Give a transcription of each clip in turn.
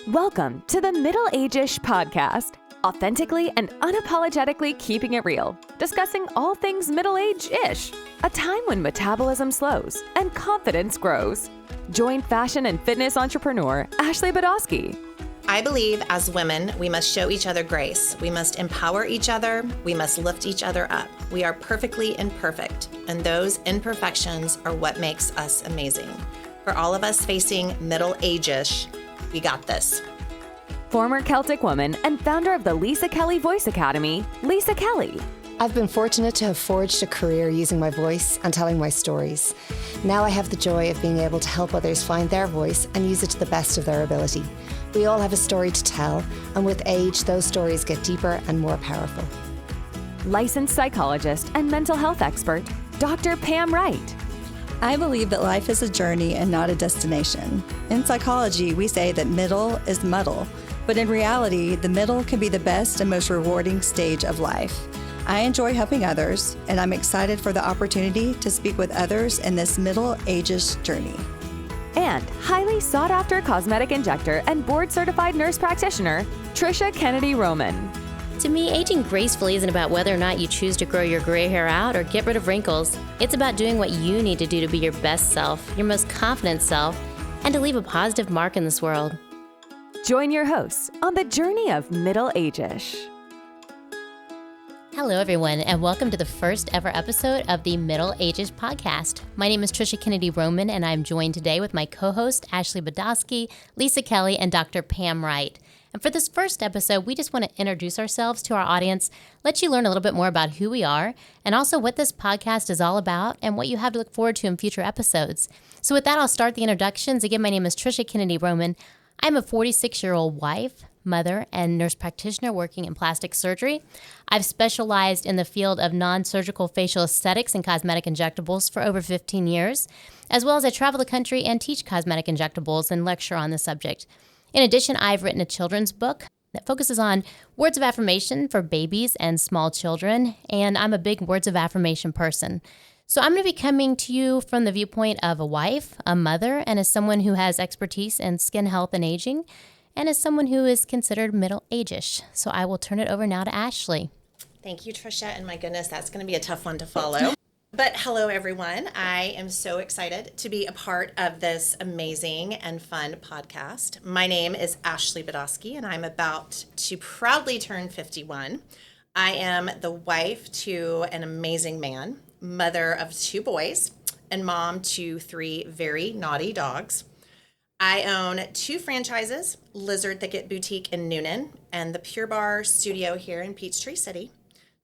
Welcome to the Middle Age-ish podcast, authentically and unapologetically keeping it real, discussing all things middle-age-ish, a time when metabolism slows and confidence grows. Join fashion and fitness entrepreneur Ashley Bedosky. I believe as women, we must show each other grace. We must empower each other. We must lift each other up. We are perfectly imperfect, and those imperfections are what makes us amazing. For all of us facing middle age-ish, we got this. Former Celtic woman and founder of the Lisa Kelly Voice Academy, Lisa Kelly. I've been fortunate to have forged a career using my voice and telling my stories. Now I have the joy of being able to help others find their voice and use it to the best of their ability. We all have a story to tell, and with age, those stories get deeper and more powerful. Licensed psychologist and mental health expert, Dr. Pam Wright. I believe that life is a journey and not a destination. In psychology, we say that middle is muddle, but in reality, the middle can be the best and most rewarding stage of life. I enjoy helping others, and I'm excited for the opportunity to speak with others in this middle ages journey. And highly sought-after cosmetic injector and board-certified nurse practitioner, Trisha Kennedy Roman. To me, aging gracefully isn't about whether or not you choose to grow your gray hair out or get rid of wrinkles. It's about doing what you need to do to be your best self, your most confident self, and to leave a positive mark in this world. Join your hosts on the journey of middle age-ish. Hello, everyone, and welcome to the first ever episode of the Middle Ages podcast. My name is Trisha Kennedy Roman, and I'm joined today with my co-host, Ashley Bedosky, Lisa Kelly, and Dr. Pam Wright. And for this first episode, we just want to introduce ourselves to our audience, let you learn a little bit more about who we are, and also what this podcast is all about and what you have to look forward to in future episodes. So with that, I'll start the introductions. Again, my name is Trisha Kennedy Roman. I'm a 46-year-old wife, mother, and nurse practitioner working in plastic surgery. I've specialized in the field of non-surgical facial aesthetics and cosmetic injectables for over 15 years, as well as I travel the country and teach cosmetic injectables and lecture on the subject. In addition, I've written a children's book that focuses on words of affirmation for babies and small children, and I'm a big words of affirmation person. So I'm going to be coming to you from the viewpoint of a wife, a mother, and as someone who has expertise in skin health and aging, and as someone who is considered middle age-ish. So I will turn it over now to Ashley. Thank you, Trisha, and my goodness, that's going to be a tough one to follow. But hello, everyone. I am so excited to be a part of this amazing and fun podcast. My name is Ashley Bedosky, and I'm about to proudly turn 51. I am the wife to an amazing man, mother of 2 boys, and mom to 3 very naughty dogs. I own 2 franchises, Lizard Thicket Boutique in Noonan and the Pure Bar Studio here in Peachtree City.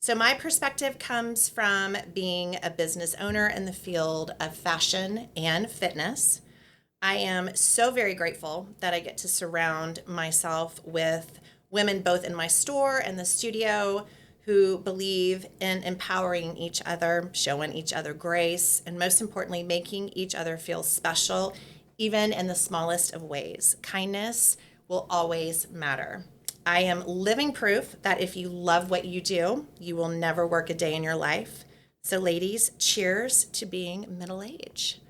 So my perspective comes from being a business owner in the field of fashion and fitness. I am so very grateful that I get to surround myself with women both in my store and the studio who believe in empowering each other, showing each other grace, and most importantly, making each other feel special, even in the smallest of ways. Kindness will always matter. I am living proof that if you love what you do, you will never work a day in your life. So ladies, cheers to being middle age.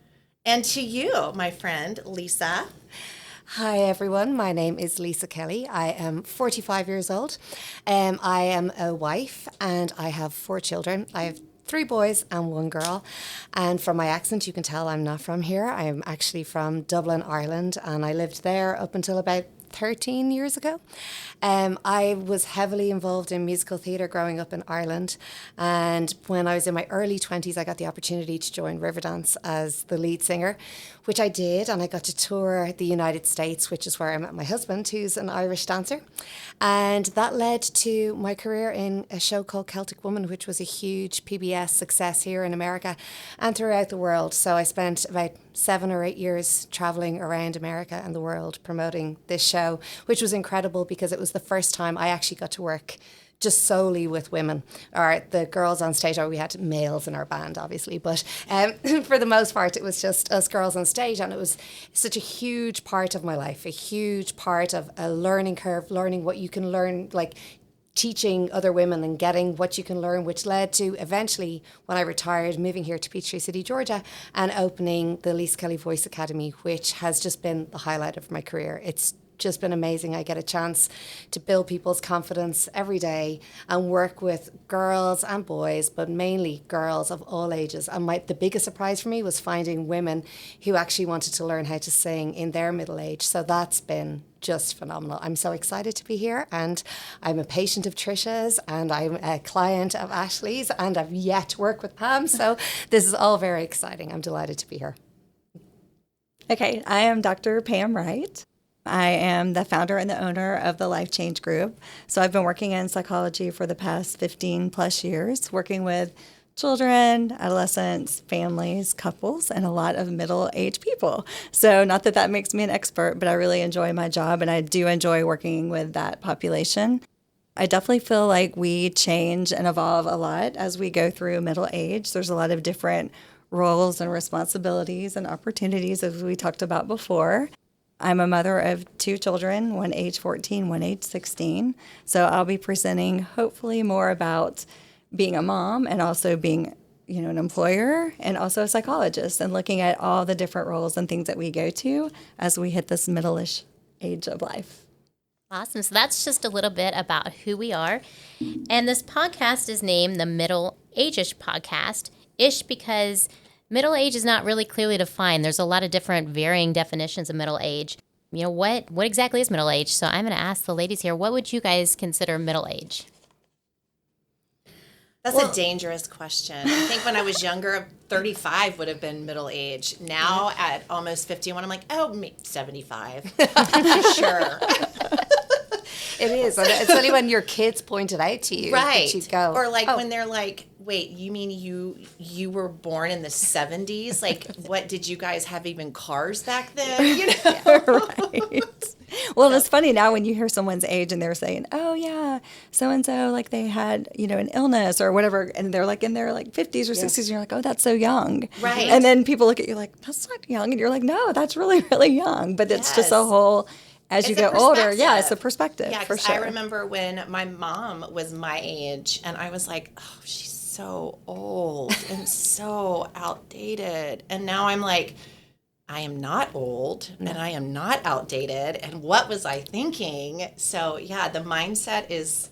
And to you, my friend, Lisa. Hi everyone, my name is Lisa Kelly. I am 45 years old. I am a wife and I have 4 children. I have 3 boys and 1 girl. And from my accent, you can tell I'm not from here. I am actually from Dublin, Ireland, and I lived there up until about 13 years ago. I was heavily involved in musical theatre growing up in Ireland, and when I was in my early 20s I got the opportunity to join Riverdance as the lead singer, which I did, and I got to tour the United States, which is where I met my husband, who's an Irish dancer, and that led to my career in a show called Celtic Woman, which was a huge PBS success here in America and throughout the world. So I spent about 7 or 8 years traveling around America and the world promoting this show, which was incredible because it was the first time I actually got to work just solely with women, or the girls on stage, or we had males in our band, obviously, but for the most part, it was just us girls on stage, and it was such a huge part of my life, a huge part of a learning curve, learning what you can learn, like teaching other women and getting what you can learn, which led to eventually, when I retired, moving here to Peachtree City, Georgia, and opening the Lisa Kelly Voice Academy, which has just been the highlight of my career. It's just been amazing. I get a chance to build people's confidence every day and work with girls and boys, but mainly girls of all ages. And the biggest surprise for me was finding women who actually wanted to learn how to sing in their middle age. So that's been just phenomenal. I'm so excited to be here, and I'm a patient of Trisha's, and I'm a client of Ashley's, and I've yet to work with Pam. So this is all very exciting. I'm delighted to be here. Okay, I am Dr. Pam Wright. I am the founder and the owner of the Life Change Group. So I've been working in psychology for the past 15 plus years, working with children, adolescents, families, couples, and a lot of middle-aged people. So not that makes me an expert, but I really enjoy my job, and I do enjoy working with that population. I definitely feel like we change and evolve a lot as we go through middle age. There's a lot of different roles and responsibilities and opportunities, as we talked about before. I'm a mother of 2 children, one age 14, one age 16. So I'll be presenting hopefully more about being a mom and also being, an employer and also a psychologist, and looking at all the different roles and things that we go to as we hit this middle-ish age of life. Awesome. So that's just a little bit about who we are. And this podcast is named the Middle Age-ish Podcast. Ish because middle age is not really clearly defined. There's a lot of different varying definitions of middle age. What exactly is middle age? So I'm going to ask the ladies here, what would you guys consider middle age? That's a dangerous question. I think when I was younger, 35 would have been middle age. Now at almost 51, I'm like, 75. Sure. It is. And it's only when your kids point it out to you right. that you go. Or when they're like, wait, you mean you were born in the 70s? Like, what, did you guys have even cars back then? Right. Well, it's funny now when you hear someone's age and they're saying, oh, yeah, so-and-so, like they had, an illness or whatever, and they're like in their 50s or 60s, and you're like, oh, that's so young. Right. And then people look at you like, that's not young. And you're like, no, that's really, really young. But it's just a whole, as you get older, it's a perspective. Yeah, for because sure. I remember when my mom was my age, and I was like, oh, she's so old and so outdated. And now I'm like, I am not old and I am not outdated. And what was I thinking? So yeah, the mindset is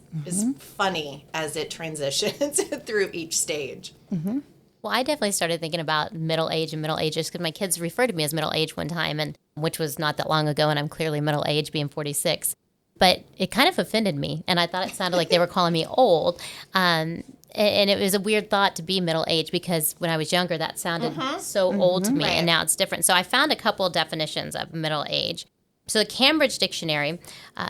funny as it transitions through each stage. Mm-hmm. Well, I definitely started thinking about middle age and middle ages because my kids referred to me as middle age one time, and which was not that long ago, and I'm clearly middle age, being 46. But it kind of offended me, and I thought it sounded like they were calling me old. And it was a weird thought to be middle age because when I was younger, that sounded so old to me, and now it's different. So I found a couple of definitions of middle age. So the Cambridge Dictionary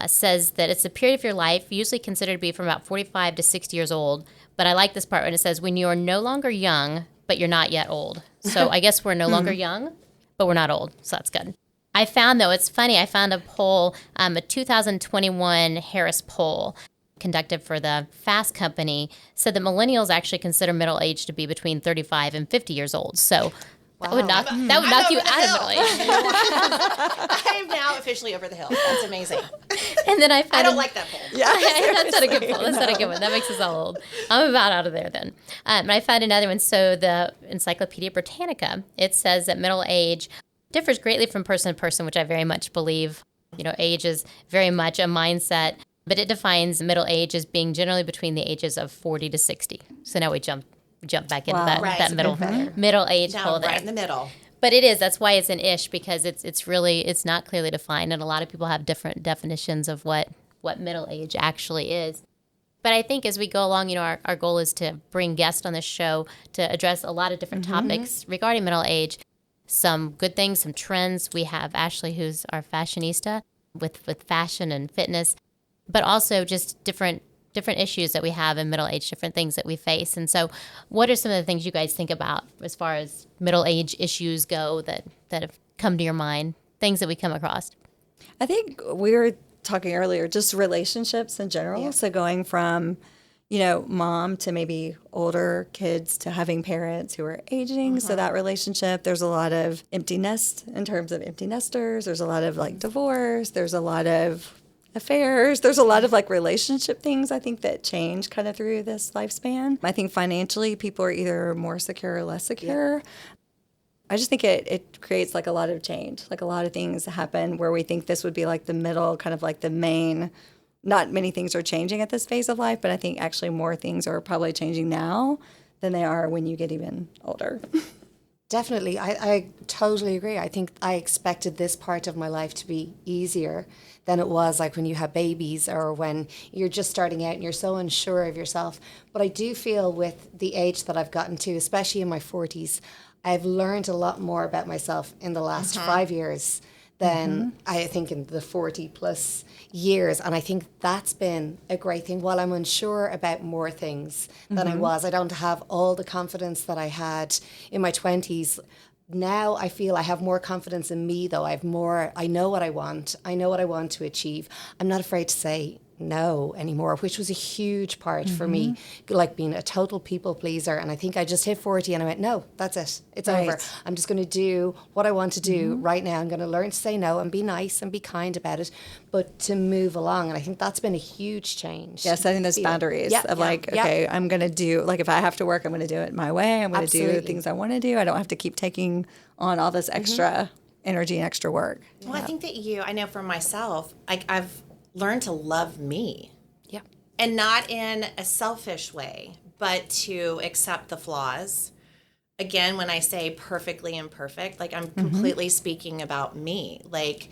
says that it's a period of your life usually considered to be from about 45 to 60 years old. But I like this part when it says when you are no longer young, but you're not yet old. So I guess we're no longer young, but we're not old. So that's good. I found, though, it's funny, I found a poll, a 2021 Harris poll conducted for the Fast Company, said that millennials actually consider middle age to be between 35 and 50 years old. So that would knock you out of middle age. I am now officially over the hill. That's amazing. And then I don't like that poll. Yeah, that's not a good poll. That's not a good one. That makes us all old. I'm about out of there then. And I found another one. So the Encyclopedia Britannica, it says that middle age differs greatly from person to person, which I very much believe. Age is very much a mindset. But it defines middle age as being generally between the ages of 40 to 60. So now we jump back into that middle age hole there. Right in the middle. But it is. That's why it's an ish, because it's not clearly defined, and a lot of people have different definitions of what middle age actually is. But I think as we go along, our goal is to bring guests on this show to address a lot of different topics regarding middle age. Some good things, some trends. We have Ashley, who's our fashionista with fashion and fitness, but also just different issues that we have in middle age, different things that we face. And so what are some of the things you guys think about as far as middle age issues go that have come to your mind, things that we come across? I think we were talking earlier, just relationships in general. Yeah. So going from, mom to maybe older kids to having parents who are aging. So that relationship, there's a lot of empty nest in terms of empty nesters. There's a lot of divorce. There's a lot of affairs. There's a lot of relationship things I think that change kind of through this lifespan. I think financially people are either more secure or less secure. I just think it creates like a lot of change. Like a lot of things happen where we think this would be like the middle, kind of like the main. Not many things are changing at this phase of life, but I think actually more things are probably changing now than they are when you get even older. Definitely. I totally agree. I think I expected this part of my life to be easier than it was like when you have babies or when you're just starting out and you're so unsure of yourself. But I do feel with the age that I've gotten to, especially in my 40s, I've learned a lot more about myself in the last 5 years than I think in the 40 plus years. And I think that's been a great thing. While I'm unsure about more things than I was, I don't have all the confidence that I had in my 20s. Now I feel I have more confidence in me, though. I know what I want. I know what I want to achieve. I'm not afraid to say no anymore, which was a huge part for me, like being a total people pleaser. And I think I just hit 40 and I went, no, that's it. It's over. I'm just going to do what I want to do right now. I'm going to learn to say no and be nice and be kind about it, but to move along. And I think that's been a huge change. Yeah, setting those boundaries of okay, I'm going to do, like if I have to work, I'm going to do it my way. I'm going to do the things I want to do. I don't have to keep taking on all this extra energy and extra work. Well, I think that I know for myself, like I've learned to love me. Yeah. And not in a selfish way, but to accept the flaws. Again, when I say perfectly imperfect, like I'm completely speaking about me. Like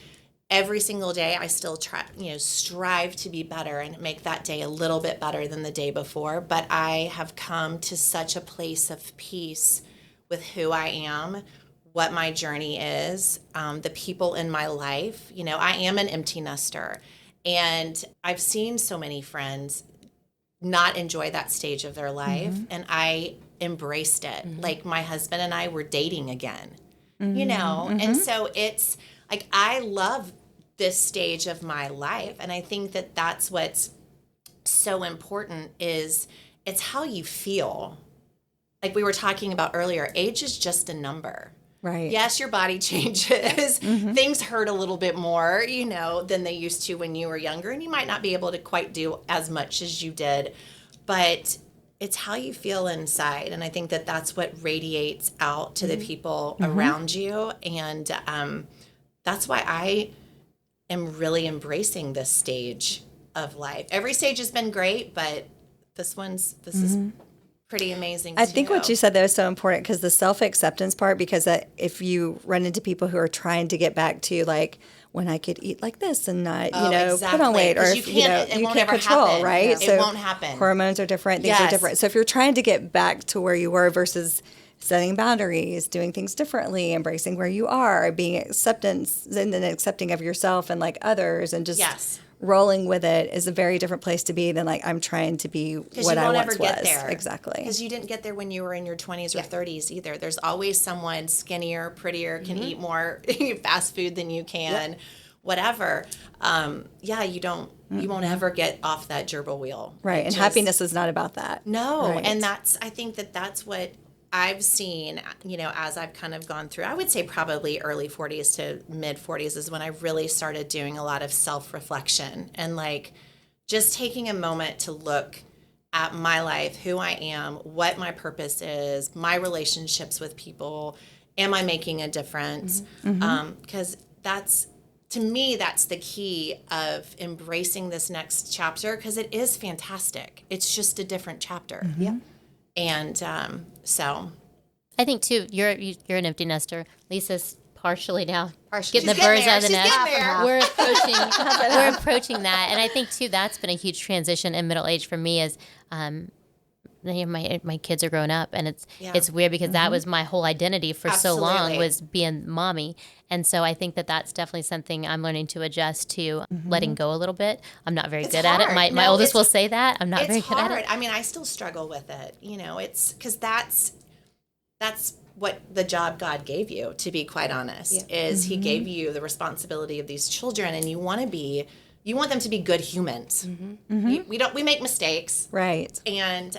every single day I still strive to be better and make that day a little bit better than the day before. But I have come to such a place of peace with who I am, what my journey is, the people in my life. You know, I am an empty nester. And I've seen so many friends not enjoy that stage of their life, and I embraced it. Like my husband and I were dating again, you know? And so it's like, I love this stage of my life. And I think that that's what's so important is it's how you feel. Like we were talking about earlier, age is just a number. Right. Yes, your body changes. Things hurt a little bit more, you know, than they used to when you were younger. And you might not be able to quite do as much as you did. But it's how you feel inside. And I think that that's what radiates out to the people around you. And that's why I am really embracing this stage of life. Every stage has been great, but this is pretty amazing. I think what you said there is so important because the self-acceptance part, because if you run into people who are trying to get back to like when I could eat like this and not, put on weight, or if you can't control, happen. right? Yeah. It won't happen. Hormones are different, things are different. So if you're trying to get back to where you were versus setting boundaries, doing things differently, embracing where you are, being acceptance and then accepting of yourself and like others and just rolling with it is a very different place to be than like I'm trying to be what I once was. Because you won't ever get there. Exactly. Because you didn't get there when you were in your 20s or 30s either. There's always someone skinnier, prettier, can eat more fast food than you can, whatever. You won't ever get off that gerbil wheel. Right. And happiness is not about that. No. Right. And I think that's what I've seen, as I've kind of gone through, I would say probably early 40s to mid 40s is when I really started doing a lot of self-reflection and like just taking a moment to look at my life, who I am, what my purpose is, my relationships with people. Am I making a difference? Because to me, that's the key of embracing this next chapter because it is fantastic. It's just a different chapter. And so, I think too, you're an empty nester. Lisa's partially now getting the She's birds getting out of the there. She's nest. getting there. We're approaching that, and I think too that's been a huge transition in middle age for me. As my kids are growing up, and it's weird because that was my whole identity for so long was being mommy, and so I think that's definitely something I'm learning to adjust to, letting go a little bit. I'm not very good at it. My oldest will say that I'm not very good at it. I mean, I still struggle with it. It's because that's what the job God gave you. To be quite honest, is He gave you the responsibility of these children, and you want them to be good humans. We make mistakes. Right. And,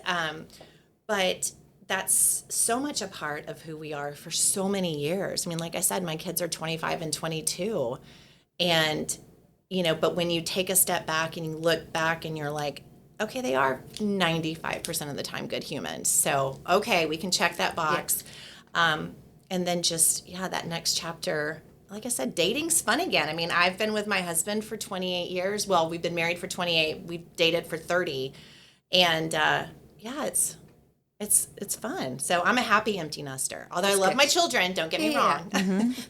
but that's so much a part of who we are for so many years. I mean, like I said, my kids are 25 and 22 and, but when you take a step back and you look back and you're like, okay, they are 95% of the time good humans. So, okay, we can check that box. and then just, that next chapter, like I said, dating's fun again. I mean, I've been with my husband for 28 years. Well, we've been married for 28. We've dated for 30. And it's fun. So I'm a happy empty nester. Although I love my children, don't get me wrong.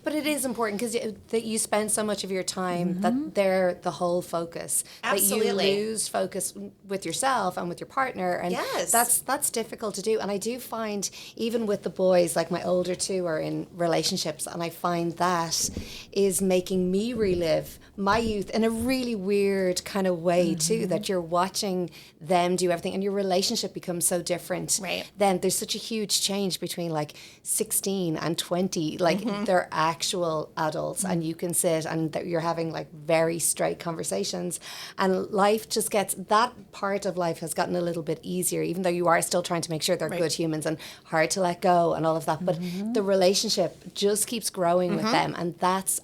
But it is important because that you spend so much of your time that they're the whole focus. Absolutely. That you lose focus with yourself and with your partner, and that's difficult to do. And I do find even with the boys, like my older two are in relationships, and I find that is making me relive my youth in a really weird kind of way too. That you're watching them do everything, and your relationship becomes so different. Right. Then there's such a huge change between like 16 and 20. Like they're actual adults, and you can sit and you're having like very straight conversations, and life just gets, that part of life has gotten a little bit easier, even though you are still trying to make sure they're good humans and hard to let go and all of that. But the relationship just keeps growing with them, and that's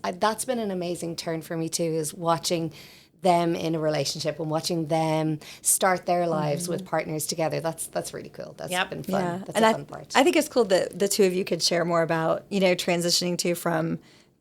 been an amazing turn for me too, is watching them in a relationship and watching them start their lives with partners together. That's really cool. That's been fun. Yeah. That's and a fun part. I think it's cool that the two of you could share more about, transitioning from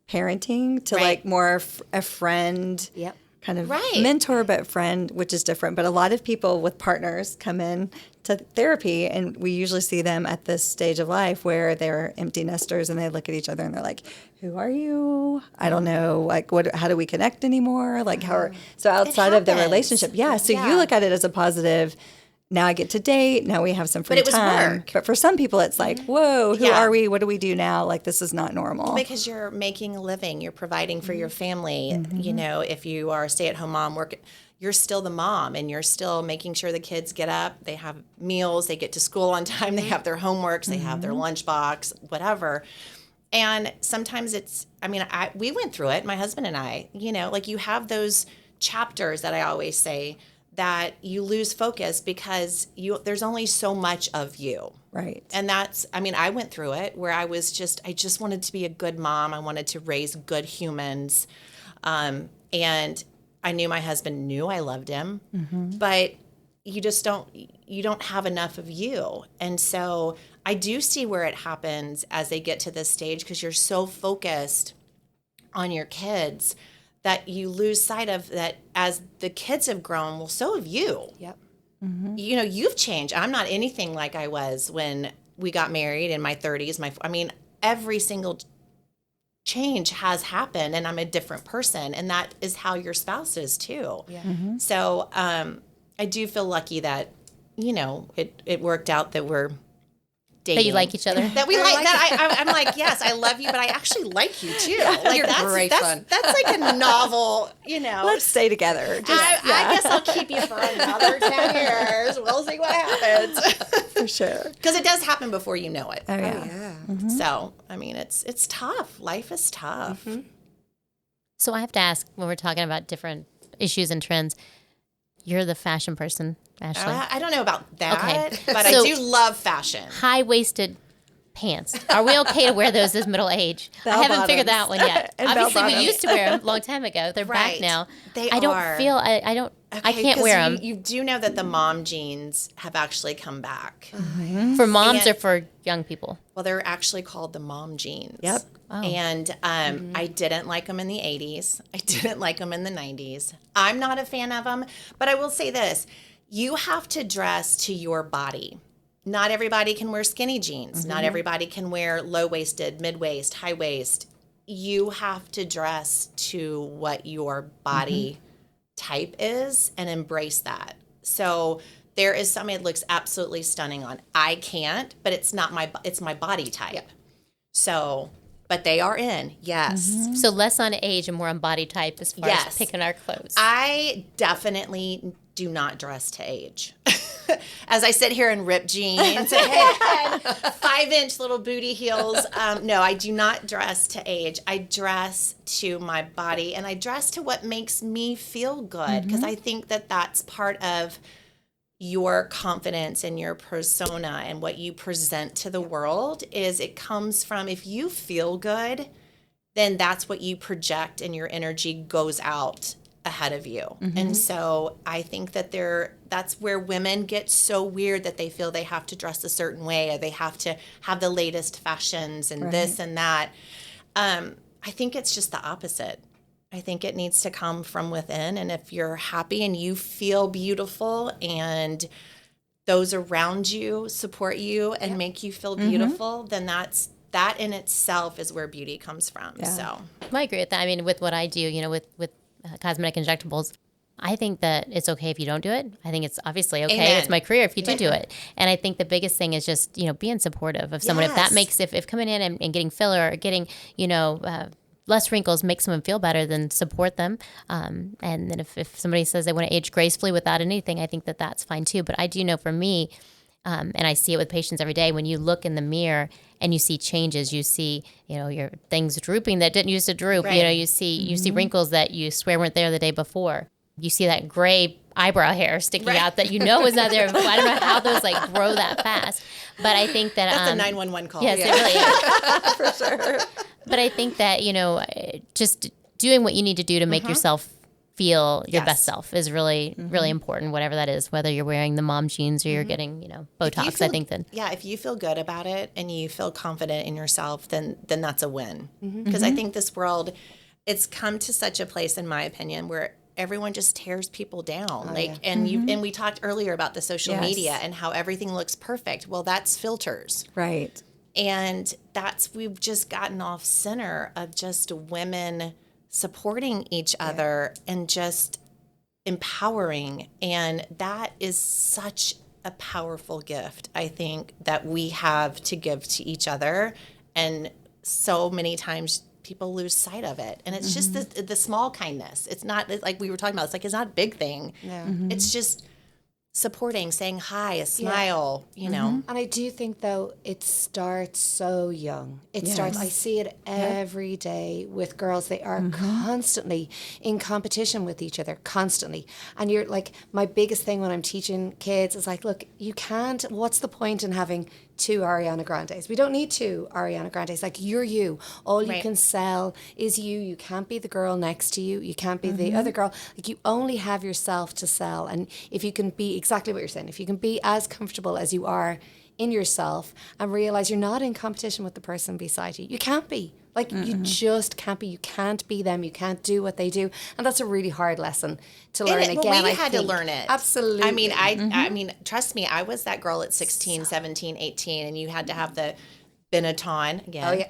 parenting to like more a friend. Yep. Kind of mentor, but friend, which is different. But a lot of people with partners come in to therapy, and we usually see them at this stage of life where they're empty nesters, and they look at each other and they're like, "Who are you? I don't know. Like, how do we connect anymore? Like, so outside of the relationship, So you look at it as a positive. Now I get to date. Now we have some free time. Work. But for some people, it's like, whoa, who are we? What do we do now? Like, this is not normal. Because you're making a living. You're providing for your family. If you are a stay-at-home mom, you're still the mom, and you're still making sure the kids get up, they have meals, they get to school on time, they have their homeworks, they have their lunchbox, whatever. And sometimes we went through it, my husband and I, like you have those chapters that I always say, that you lose focus because there's only so much of you. Right. And I went through it where I just wanted to be a good mom. I wanted to raise good humans. And I knew my husband knew I loved him, but you don't have enough of you. And so I do see where it happens as they get to this stage, because you're so focused on your kids that you lose sight of that as the kids have grown, well, so have you. Yep. You've changed. I'm not anything like I was when we got married in my 30s. Every single change has happened, and I'm a different person, and that is how your spouse is too. Yeah. So I do feel lucky that, it worked out that we're dating. That you like each other. That we like that. I'm like, yes, I love you, but I actually like you too. Like, You're great fun. That's like a novel, Let's stay together. I guess I'll keep you for another 10 years. We'll see what happens. For sure. Because it does happen before you know it. Oh, yeah. So, it's tough. Life is tough. So I have to ask, when we're talking about different issues and trends, you're the fashion person, Ashley. I don't know about that, Okay. but So- I do love fashion. High-waisted pants. Are we okay to wear those as middle age? I haven't figured that one yet. And Obviously, bell we bottoms. used to wear them a long time ago. They're back Right. now. They I don't are. feel. I don't. I Okay, can't 'cause wear them You do know that the mom jeans have actually come back. for moms And- or for young people. Well, they're actually called the mom jeans. Yep. Oh. And I didn't like them in the 80s. I didn't like them in the 90s. I'm not a fan of them, but I will say this. You have to dress to your body. Not everybody can wear skinny jeans. Not everybody can wear low-waisted, mid-waist, high-waist. You have to dress to what your body type is and embrace that. So there is something that looks absolutely stunning on. I can't, but it's my body type. So, but they are in, yes. So less on age and more on body type as far as picking our clothes. I definitely do not dress to age. As I sit here in ripped jeans and 5-inch little booty heels. No, I do not dress to age. I dress to my body, and I dress to what makes me feel good, because I think that that's part of your confidence and your persona and what you present to the world. Is it comes from, if you feel good, then that's what you project, and your energy goes out ahead of you. And so I think that that's where women get so weird that they feel they have to dress a certain way or they have to have the latest fashions and this and that. I think it's just the opposite. I think it needs to come from within. And if you're happy and you feel beautiful and those around you support you and make you feel beautiful, then that in itself is where beauty comes from. Yeah. So I agree with that. I mean, with what I do, with cosmetic injectables, I think that it's okay if you don't do it. I think it's obviously okay. Amen. It's my career if you do it. And I think the biggest thing is just, being supportive of someone. If that makes, if coming in and getting filler or getting, less wrinkles makes someone feel better, then support them. And then if somebody says they want to age gracefully without anything, I think that that's fine too. But I do know for me, and I see it with patients every day, when you look in the mirror and you see changes, you see, your things drooping that didn't used to droop. Right. You see wrinkles that you swear weren't there the day before. You see that gray eyebrow hair sticking out that was not there before. I don't know how those grow that fast. But I think that that's a 911 call. Yes, it really is. For sure. But I think that, just doing what you need to do to make yourself feel your best self is really, really important, whatever that is, whether you're wearing the mom jeans or you're getting, Botox. I think that. Yeah, if you feel good about it and you feel confident in yourself, then that's a win. Because I think this world, it's come to such a place, in my opinion, where everyone just tears people down. And we talked earlier about the social media and how everything looks perfect. Well, that's filters. Right. And we've just gotten off center of just women supporting each other and just empowering. And that is such a powerful gift, I think, that we have to give to each other. And so many times people lose sight of it. And it's just the small kindness. It's not like we were talking about. It's not a big thing. No. It's just supporting, saying hi, a smile, And I do think, though, it starts so young. It starts, I see it every day with girls. They are constantly in competition with each other, constantly. And you're my biggest thing when I'm teaching kids is look, you can't, what's the point in having 2 Ariana Grandes? We don't need 2 Ariana Grandes. You're you. All you can sell is you. You can't be the girl next to you. You can't be the other girl. You only have yourself to sell. And if you can be exactly what you're saying, if you can be as comfortable as you are in yourself and realize you're not in competition with the person beside you. You can't be. You just can't be. You can't be them. You can't do what they do. And that's a really hard lesson to learn again. Well, we had to learn it. Absolutely. I mean, I mean, trust me, I was that girl at 16, 17, 18, and you had to have the Benetton again. Oh, yeah.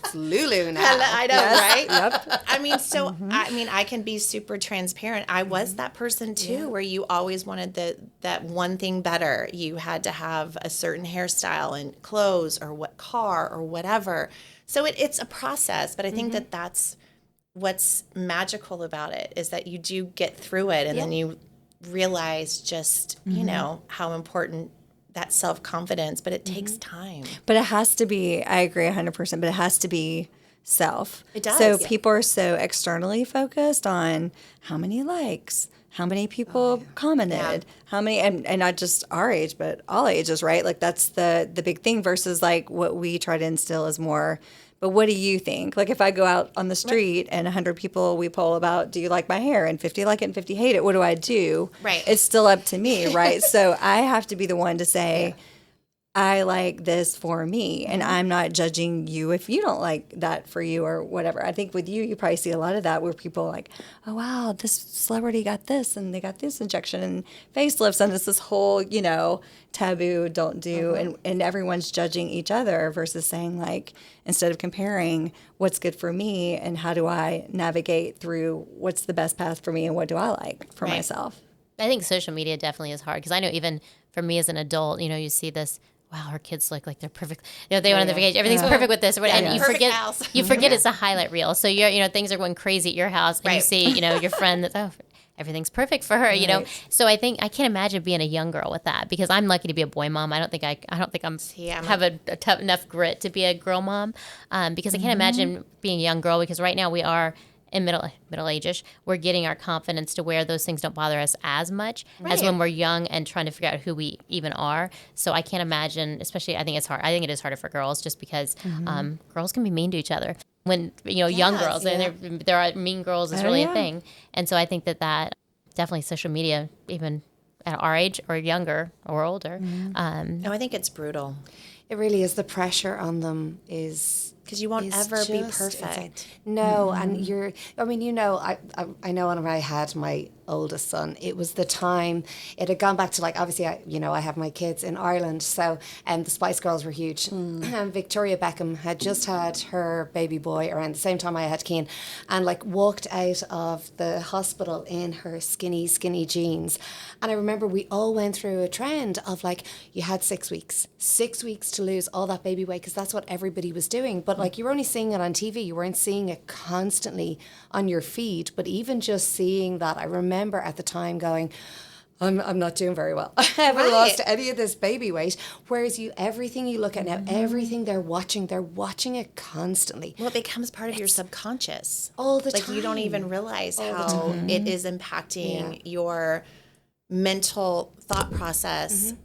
It's Lulu now. I know, right? Yep. I mean, so, I can be super transparent. I was that person, too, where you always wanted that one thing better. You had to have a certain hairstyle and clothes or what car or whatever. So it's a process, but I think that's what's magical about it is that you do get through it and then you realize just, how important that self-confidence, but it takes time. But it has to be, I agree 100%, but it has to be self. It does. So people are so externally focused on how many likes, how many people commented, how many, and not just our age, but all ages, right? That's the big thing versus what we try to instill is more, but what do you think? If I go out on the street and 100 people we poll about, do you like my hair? And 50 like it and 50 hate it. What do I do? Right. It's still up to me, right? So I have to be the one to say, I like this for me, and I'm not judging you if you don't like that for you or whatever. I think with you probably see a lot of that where people are like, oh, wow, this celebrity got this, and they got this injection and facelifts, and it's this whole, taboo, don't do, and everyone's judging each other versus saying, instead of comparing what's good for me and how do I navigate through what's the best path for me and what do I like for myself. I think social media definitely is hard because I know even for me as an adult, you see this, wow, our kids look like they're perfect. They went on the vacation. Everything's perfect with this. And you Perfect forget, house. you forget it's a highlight reel. So things are going crazy at your house, and you see, your friend that's everything's perfect for her. So I think I can't imagine being a young girl with that because I'm lucky to be a boy mom. I don't think I'm have a tough enough grit to be a girl mom because I can't imagine being a young girl because right now we are in middle age-ish, we're getting our confidence to where those things don't bother us as much as when we're young and trying to figure out who we even are. So I can't imagine, especially I think it's hard. I think it is harder for girls just because girls can be mean to each other. when, young girls, yeah. and there are mean girls is really a thing. And so I think that definitely social media, even at our age or younger or older. No, I think it's brutal. It really is. The pressure on them is... Because you won't ever be perfect. Insane. No, and I know when I had my oldest son, it was the time, it had gone back to obviously, I have my kids in Ireland, so the Spice Girls were huge. And Victoria Beckham had just had her baby boy around the same time I had Keane, and walked out of the hospital in her skinny jeans. And I remember we all went through a trend of you had 6 weeks to lose all that baby weight, because that's what everybody was doing. But you were only seeing it on TV, you weren't seeing it constantly on your feed. But even just seeing that, I remember at the time going, I'm not doing very well. I haven't lost any of this baby weight. Whereas everything you look at now, everything they're watching it constantly. Well, it becomes part of your subconscious. All the time. You don't even realize how it is impacting your mental thought process.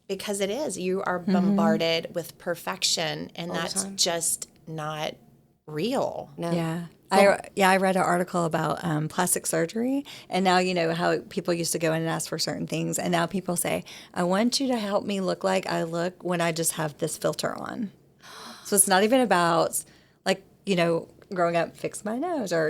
Because it is. You are bombarded with perfection, and that's just not real. No. Yeah. I read an article about plastic surgery, and now how people used to go in and ask for certain things, and now people say, I want you to help me look like I look when I just have this filter on. So it's not even about growing up, fix my nose, or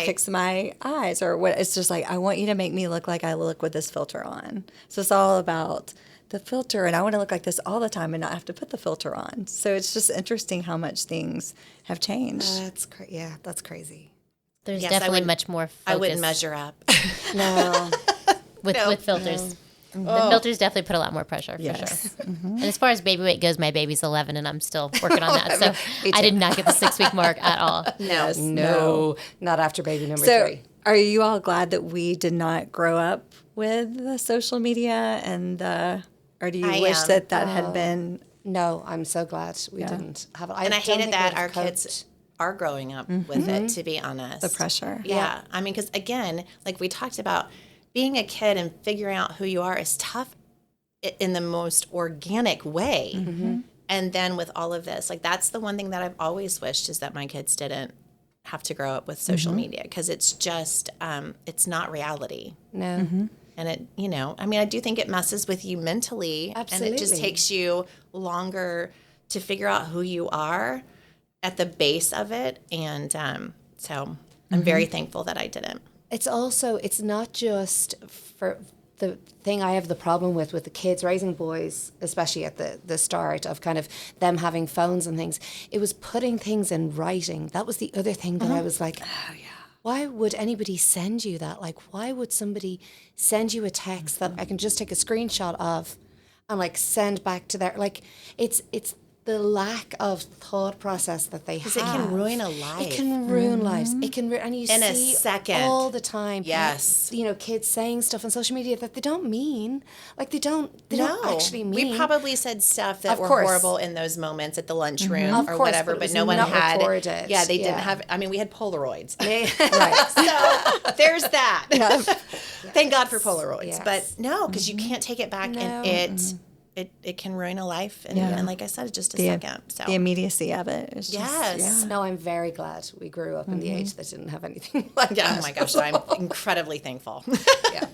fix my eyes, or what. It's just I want you to make me look like I look with this filter on. So it's all about the filter, and I want to look like this all the time and not have to put the filter on. So it's just interesting how much things have changed. That's crazy. There's definitely much more focus. I wouldn't measure up. No. with filters. The filters definitely put a lot more pressure, for sure. And as far as baby weight goes, my baby's 11, and I'm still working on that. So I did not get the 6-week mark at all. No, not after baby number 3. Are you all glad that we did not grow up with the social media or do you wish that had been? No, I'm so glad we didn't have it. And I hated that our kids are growing up with it, to be honest. The pressure. Yeah. I mean, because again, we talked about, being a kid and figuring out who you are is tough in the most organic way. And then with all of this, that's the one thing that I've always wished, is that my kids didn't have to grow up with social media, because it's just, it's not reality. No. And it, I do think it messes with you mentally. Absolutely. And it just takes you longer to figure out who you are at the base of it. And so I'm very thankful that I didn't. It's not just for the thing I have the problem with the kids, raising boys, especially at the start of kind of them having phones and things. It was putting things in writing. That was the other thing that I was like, why would anybody send you that? Why would somebody send you a text that I can just take a screenshot of and send back to their, it's the lack of thought process that they have. Because it can ruin a life. It can ruin lives. It can and you in see a second. all the time. Yes. Kids saying stuff on social media that they don't mean. They don't actually mean. We probably said stuff that Of were course. horrible in those moments at the lunchroom Of or course, whatever, but it but was no one not had. recorded. Yeah, they didn't Yeah. have. I mean, we had Polaroids. Right. So there's that. Thank God for Polaroids. Yes. But no, because you can't take it back, and it can ruin a life. And like I said, just a second. So the immediacy of it is just, No, I'm very glad we grew up in the age that didn't have anything like that. Oh my gosh, I'm incredibly thankful. Yeah.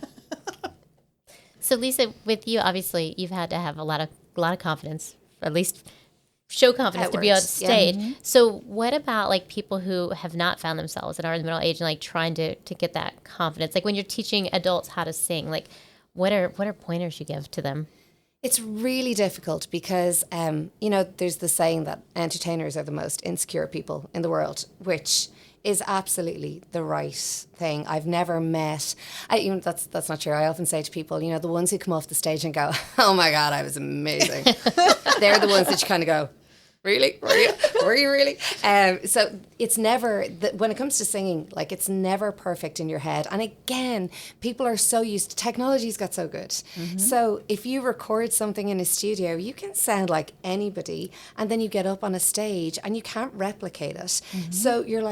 So Lisa, with you, obviously, you've had to have a lot of confidence, or at least show confidence to be on Outwards, yeah. stage. So what about people who have not found themselves and are in the middle age and trying to get that confidence? When you're teaching adults how to sing, what are pointers you give to them? It's really difficult because, there's the saying that entertainers are the most insecure people in the world, which is absolutely the right thing. I've never met, that's not true. I often say to people, the ones who come off the stage and go, oh my God, I was amazing. They're the ones that you kind of go, really? Were you really? So it's never, when it comes to singing, it's never perfect in your head. And again, people are so used to, technology's got so good. So if you record something in a studio, you can sound like anybody, and then you get up on a stage and you can't replicate it. So you're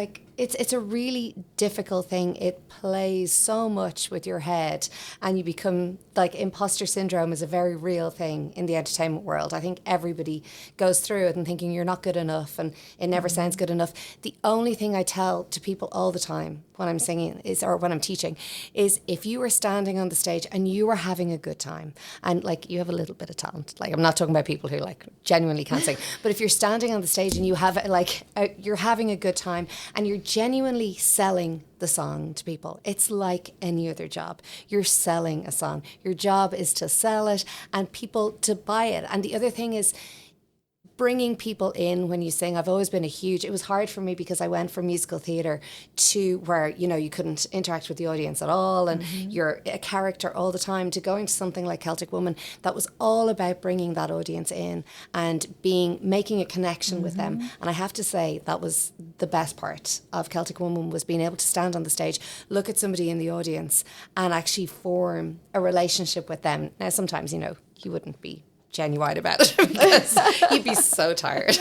it's a really difficult thing. It plays so much with your head, and you become, like, imposter syndrome is a very real thing in the entertainment world. I think everybody goes through it and thinking you're not good enough and it never sounds good enough. The only thing I tell to people all the time when I'm singing or when I'm teaching is, if you are standing on the stage and you are having a good time and, like, you have a little bit of talent, like, I'm not talking about people who, like, genuinely can't sing, but if you're standing on the stage and you have, like, you're having a good time and you're genuinely selling the song to people, it's like any other job. You're selling a song. Your job is to sell it and people to buy it. And the other thing is bringing people in when you sing. I've always been it was hard for me because I went from musical theatre to where, you know, you couldn't interact with the audience at all and you're a character all the time, to going to something like Celtic Woman that was all about bringing that audience in and making a connection with them. And I have to say that was the best part of Celtic Woman, was being able to stand on the stage, look at somebody in the audience and actually form a relationship with them. Now, sometimes, you know, you wouldn't be genuine about it because you'd be so tired.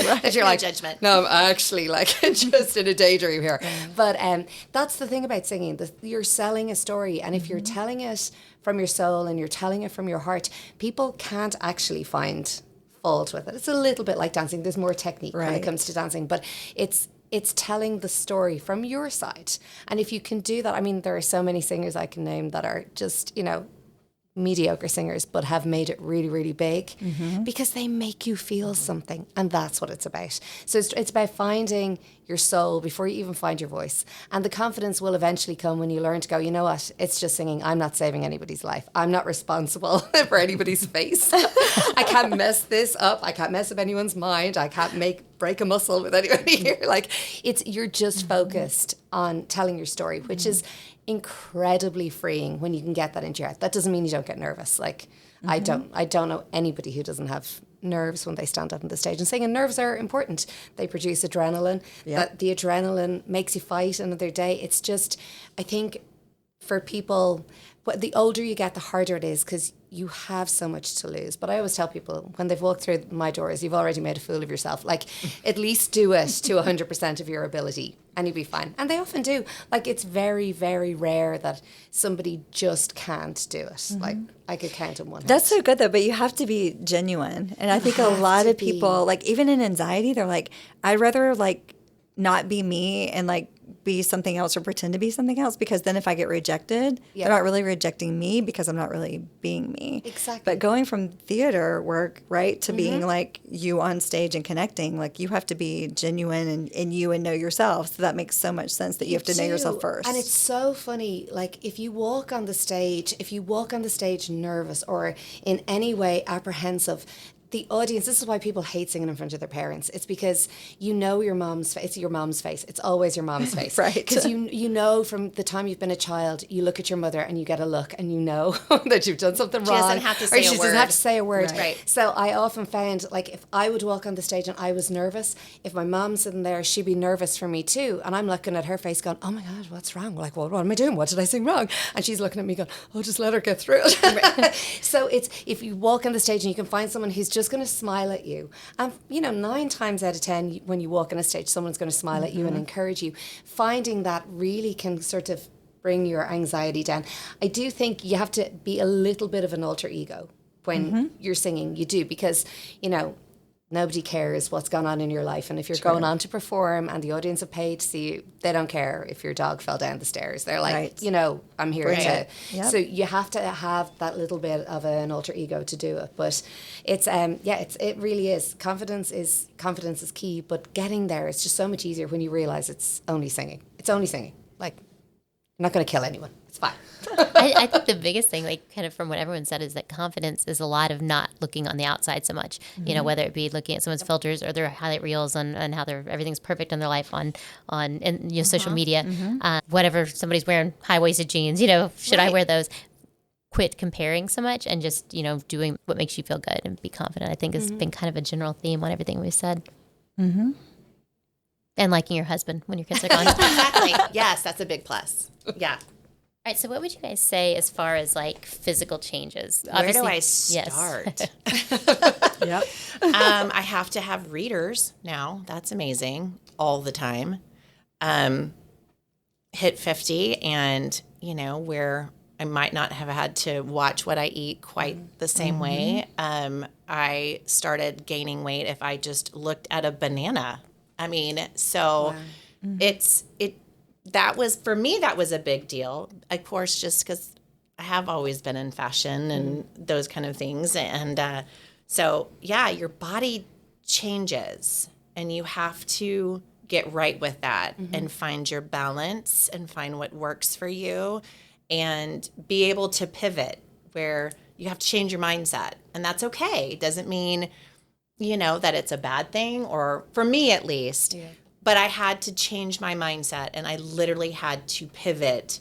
Right. You're like, judgment. No, I'm actually, like, just in a daydream here. But that's the thing about singing. You're selling a story, and if you're telling it from your soul and you're telling it from your heart, people can't actually find fault with it. It's a little bit like dancing. There's more technique when it comes to dancing, but it's telling the story from your side. And if you can do that, I mean, there are so many singers I can name that are just, you know, mediocre singers but have made it really, really big because they make you feel something, and that's what it's about. So it's about finding your soul before you even find your voice, and the confidence will eventually come when you learn to go, you know what, it's just singing. I'm not saving anybody's life. I'm not responsible for anybody's face. I can't mess this up. I can't mess up anyone's mind. I can't break a muscle with anybody here. Like, you're just focused on telling your story, which is incredibly freeing when you can get that into your head. That doesn't mean you don't get nervous. Like, I don't know anybody who doesn't have nerves when they stand up on the stage and sing. And nerves are important. They produce adrenaline. That the adrenaline makes you fight another day. It's just, I think for people, the older you get, the harder it is because you have so much to lose. But I always tell people, when they've walked through my doors, you've already made a fool of yourself. Like, at least do it to 100% of your ability and you'll be fine. And they often do. Like, it's very, very rare that somebody just can't do it. Like, I could count on one hand. That's so good, though, but you have to be genuine. And I think a lot of people, like, even in anxiety, they're like, I'd rather, like, not be me and, like, be something else or pretend to be something else, because then if I get rejected, they're not really rejecting me because I'm not really being me. Exactly. But going from theater work, right, to being like you on stage and connecting, like, you have to be genuine in you and know yourself. So that makes so much sense that you have to know yourself first. And it's so funny, like, if you walk on the stage nervous or in any way apprehensive, the audience, this is why people hate singing in front of their parents. It's because you know your mom's face. It's your mom's face. It's always your mom's face. Right. Because you know from the time you've been a child, you look at your mother and you get a look and you know that you've done something wrong. She doesn't have to say a word. She doesn't have to say a word. Right. So I often found, like, if I would walk on the stage and I was nervous, if my mom's sitting there, she'd be nervous for me too. And I'm looking at her face going, oh my God, what's wrong? Like, what am I doing? What did I sing wrong? And she's looking at me going, oh, just let her get through it. So it's, if you walk on the stage and you can find someone who's just going to smile at you, and 9 times out of 10 when you walk on a stage, someone's going to smile at you and encourage you. Finding that really can sort of bring your anxiety down. I do think you have to be a little bit of an alter ego when you're singing. You do, because nobody cares what's going on in your life, and if you're going on to perform and the audience have paid to see you, they don't care if your dog fell down the stairs. They're like, I'm here to. Yep. So you have to have that little bit of an alter ego to do it. But it's it really is. Confidence is key, but getting there is just so much easier when you realize it's only singing. It's only singing. Like, you're not going to kill anyone. It's fine. I think the biggest thing, like, kind of from what everyone said, is that confidence is a lot of not looking on the outside so much. Whether it be looking at someone's filters or their highlight reels and how everything's perfect in their life on social media. Whatever, somebody's wearing high-waisted jeans, should I wear those? Quit comparing so much and just, doing what makes you feel good and be confident, I think has been kind of a general theme on everything we've said. And liking your husband when your kids are gone. Exactly. Yes, that's a big plus. Yeah. All right, so what would you guys say as far as, like, physical changes? Where do I start? Yep. I have to have readers now. That's amazing. All the time. hit 50 and, where I might not have had to watch what I eat quite the same way. I started gaining weight if I just looked at a banana. That was, for me, that was a big deal. Of course, just because I have always been in fashion and those kind of things. And your body changes and you have to get right with that and find your balance and find what works for you and be able to pivot where you have to change your mindset. And that's okay. It doesn't mean, that it's a bad thing, or for me at least. Yeah. But I had to change my mindset and I literally had to pivot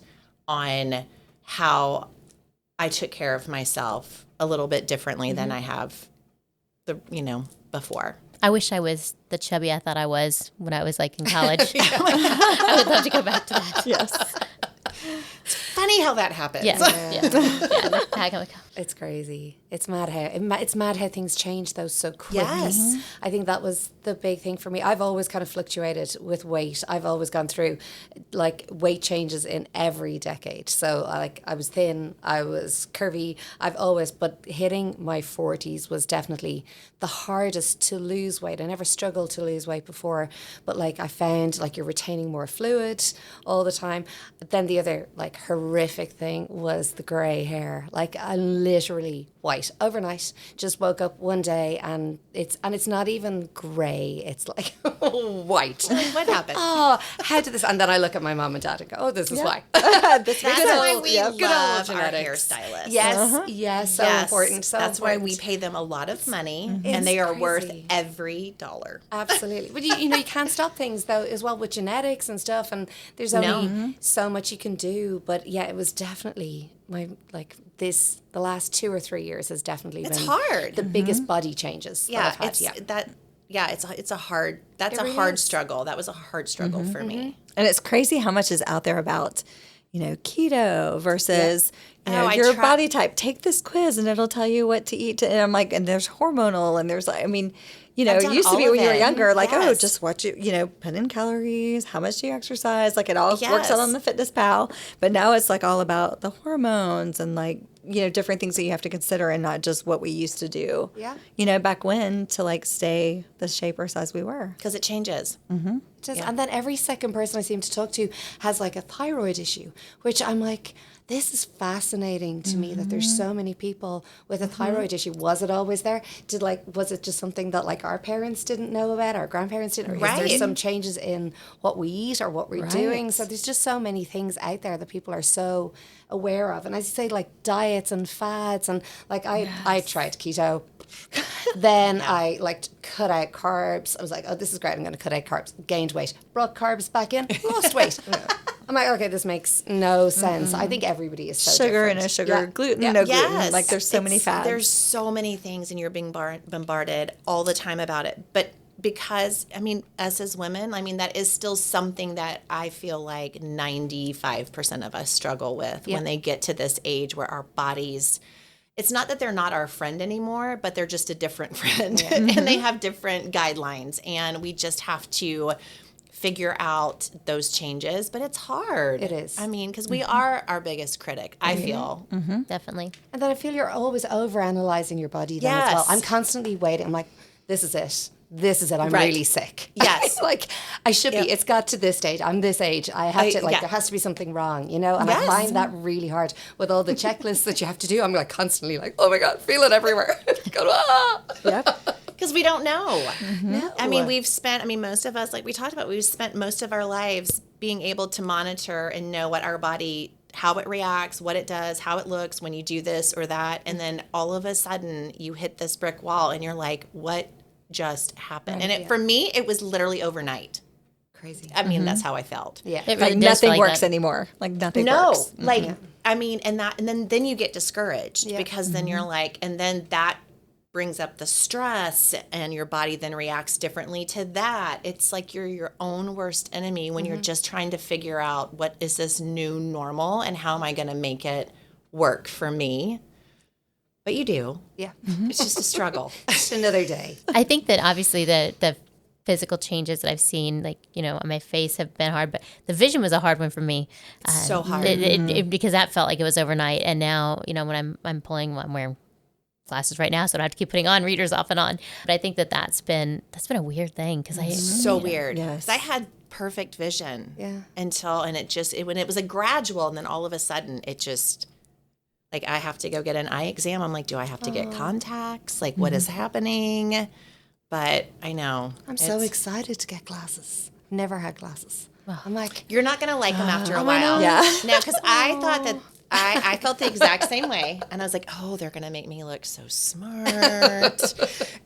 on how I took care of myself a little bit differently than I have before. I wish I was the chubby I thought I was when I was in college. I would love to go back to that. Yes. It's funny how that happens. Yeah. It's crazy. It's mad how things change though so quick. Yes. I think that was the big thing for me. I've always kind of fluctuated with weight. I've always gone through weight changes in every decade. So I was thin, I was curvy. But hitting my 40s was definitely the hardest to lose weight. I never struggled to lose weight before, but I found you're retaining more fluid all the time. But then the other horrific thing was the grey hair. I'm literally white overnight. Just woke up one day and it's not even grey. It's white. What happened? Oh, how did this? And then I look at my mom and dad and go, "Oh, this is why." That's why we love our genetics. hairstylists. Yes, yes, so important. So that's important. why we pay them a lot of money, and they are worth every dollar. Absolutely. But you can't stop things though as well with genetics and stuff, and there's only so much you can do. But yeah, it was definitely the last 2 or 3 years has definitely been hard. The biggest body changes. Yeah, that I've had. it's a hard. That's a hard struggle. That was a hard struggle for me. And it's crazy how much is out there about, keto versus your try- body type. Take this quiz and it'll tell you what to eat. And I'm and there's hormonal and there's it used to be when you were younger, just watch it, put in calories, how much do you exercise? It all works out on the Fitness Pal. But now it's all about the hormones and different things that you have to consider and not just what we used to do. Yeah. Back when to stay the shape or size we were. Because it changes. Mm-hmm. And then every second person I seem to talk to has a thyroid issue, which I'm this is fascinating to me that there's so many people with a thyroid issue. Was it always there? Was it just something that our parents didn't know about, our grandparents didn't? Or is there some changes in what we eat or what we're doing? So there's just so many things out there that people are so aware of. And as you say, diets and fads and I tried keto. Then I cut out carbs. I was oh, this is great. I'm going to cut out carbs. Gained weight. Brought carbs back in. Lost weight. I'm okay, this makes no sense. I think everybody is so sugar different. and no sugar, gluten, no gluten. There's so many fads. There's so many things, and you're being bombarded all the time about it. But because, us as women, that is still something that I feel 95% of us struggle with when they get to this age where our bodies, it's not that they're not our friend anymore, but they're just a different friend. And they have different guidelines. And we just have to figure out those changes, but it's hard. It is. Because we are our biggest critic, I feel. Mm-hmm. Definitely. And then I feel you're always overanalyzing your body then as well. I'm constantly waiting. I'm this is it. This is it. I'm really sick. Yes. I should be. It's got to this stage. I'm this age. I have to, there has to be something wrong, And I find that really hard with all the checklists that you have to do. I'm constantly oh my God, feel it everywhere. Yep. Because we don't know. No. We've spent, most of us, we talked about, we've spent most of our lives being able to monitor and know what our body, how it reacts, what it does, how it looks when you do this or that. And then all of a sudden you hit this brick wall and you're what just happened? And for me, it was literally overnight. Crazy. That's how I felt. Yeah. It really nothing works anymore. Nothing works. And then you get discouraged because then you're and then that brings up the stress and your body then reacts differently to that. It's you're your own worst enemy when you're just trying to figure out what is this new normal and how am I going to make it work for me. But you do. Yeah. It's just a struggle. Just another day. I think that obviously the physical changes that I've seen, like, on my face have been hard, but the vision was a hard one for me. So hard. Because that felt like it was overnight. And now, when I'm wearing glasses right now, so I don't have to keep putting on readers off and on. But I think that's been a weird thing because so weird. Yes. 'Cause I had perfect vision until when it was a gradual, and then all of a sudden it just, like, I have to go get an eye exam. I'm like, do I have to get contacts? Like, what is happening? But I know. I'm so excited to get glasses. Never had glasses. I'm like, You're not going to like them after a while. Yeah. No, because I thought that I felt the exact same way. And I was like, oh, they're going to make me look so smart.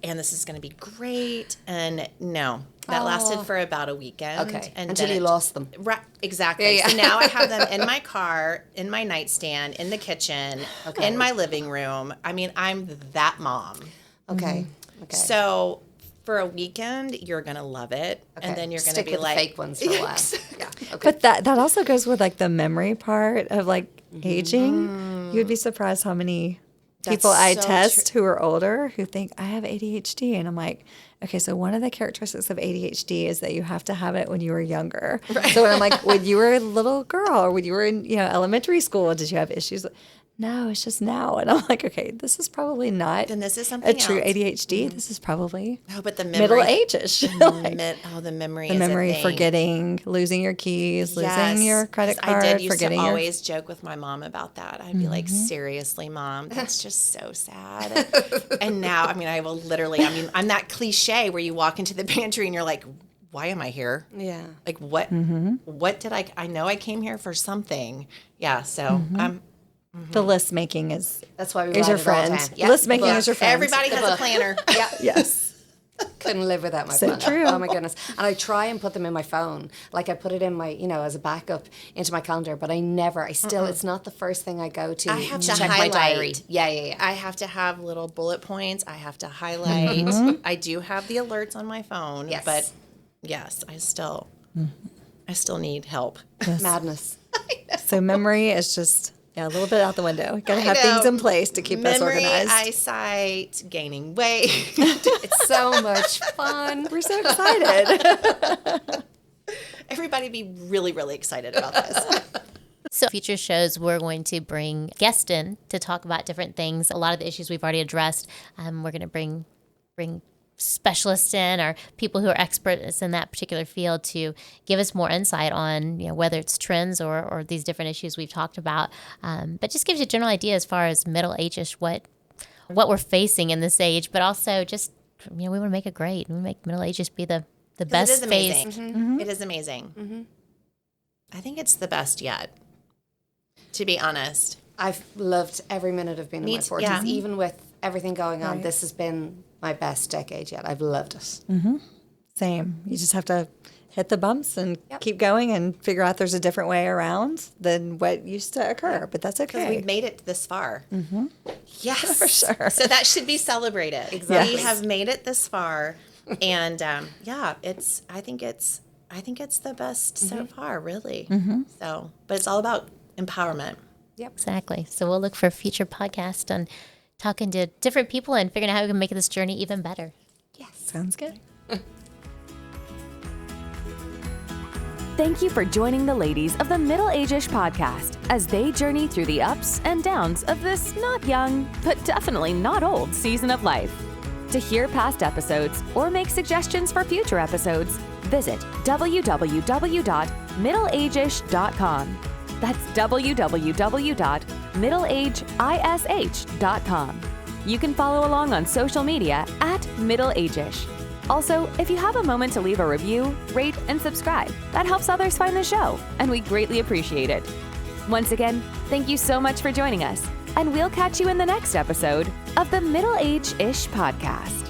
And this is going to be great. And no, that lasted for about a weekend. okay, And until then you lost them. Right, exactly. Yeah. So now I have them in my car, in my nightstand, in the kitchen, in my living room. I mean, I'm that mom. Okay. Okay. So for a weekend, you're going to love it. Okay. And then you're going to Stick be with like, the fake ones for a while. Yeah. Okay. But that also goes with like the memory part of like aging. You'd be surprised how many people I so test who are older who think I have ADHD. And I'm like, okay, so one of the characteristics of ADHD is that you have to have it when you were younger. Right. So when I'm like, when you were a little girl or when you were in elementary school, did you have issues? No, it's just now. And I'm like, okay, this is probably not then this is something a true else. ADHD. This is probably Oh, but the memory. middle age-ish. The memory The is memory, a thing. forgetting, losing your keys, losing your credit 'Cause card, I did used forgetting to your... always joke with my mom about that. I'd be like, seriously, Mom, that's just so sad. And now, I will literally, I'm that cliche where you walk into the pantry and you're like, why am I here? Yeah. Like, what did I know I came here for something. Yeah, so I'm... The list making is That's why we your write it all the friend. time. Yeah, List making book. is your friend. Everybody has a planner. Yeah. Yes. Couldn't live without my So planner. true. Oh my goodness. And I try and put them in my phone. Like I put it in my, as a backup into my calendar, but it's not the first thing I go to I have to check highlight. my diary. Yeah. I have to have little bullet points. I have to highlight. I do have the alerts on my phone. Yes. But yes, I still need help. Madness. So memory is just a little bit out the window. Got to have know. things in place to keep us Memory, organized. eyesight, gaining weight. It's so much fun. We're so excited. Everybody be really, really excited about this. So future shows, we're going to bring guests in to talk about different things. A lot of the issues we've already addressed. We're going to bring specialists in or people who are experts in that particular field to give us more insight on whether it's trends or these different issues we've talked about. But just gives you a general idea as far as middle age-ish, what we're facing in this age, but also just we want to make it great. We make middle age just be the best It is amazing. phase. It is amazing. I think it's the best yet, to be honest. I've loved every minute of being in my 40s. Yeah. Even with everything going on, this has been my best decade yet. I've loved it. Same. You just have to hit the bumps and keep going and figure out there's a different way around than what used to occur. But that's Because okay. we've made it this far. Yes. For sure. So that should be celebrated. Exactly. We have made it this far. And I think it's the best so far, really. So, but it's all about empowerment. Exactly. So we'll look for future podcasts on talking to different people and figuring out how we can make this journey even better. Sounds good. Thank you for joining the ladies of the Middle Age-ish podcast as they journey through the ups and downs of this not young, but definitely not old season of life. To hear past episodes or make suggestions for future episodes, visit www.middleageish.com. That's www.middleageish.com. You can follow along on social media @middleageish. Also, if you have a moment to leave a review, rate, and subscribe, that helps others find the show, and we greatly appreciate it. Once again, thank you so much for joining us, and we'll catch you in the next episode of the Middle Age-ish podcast.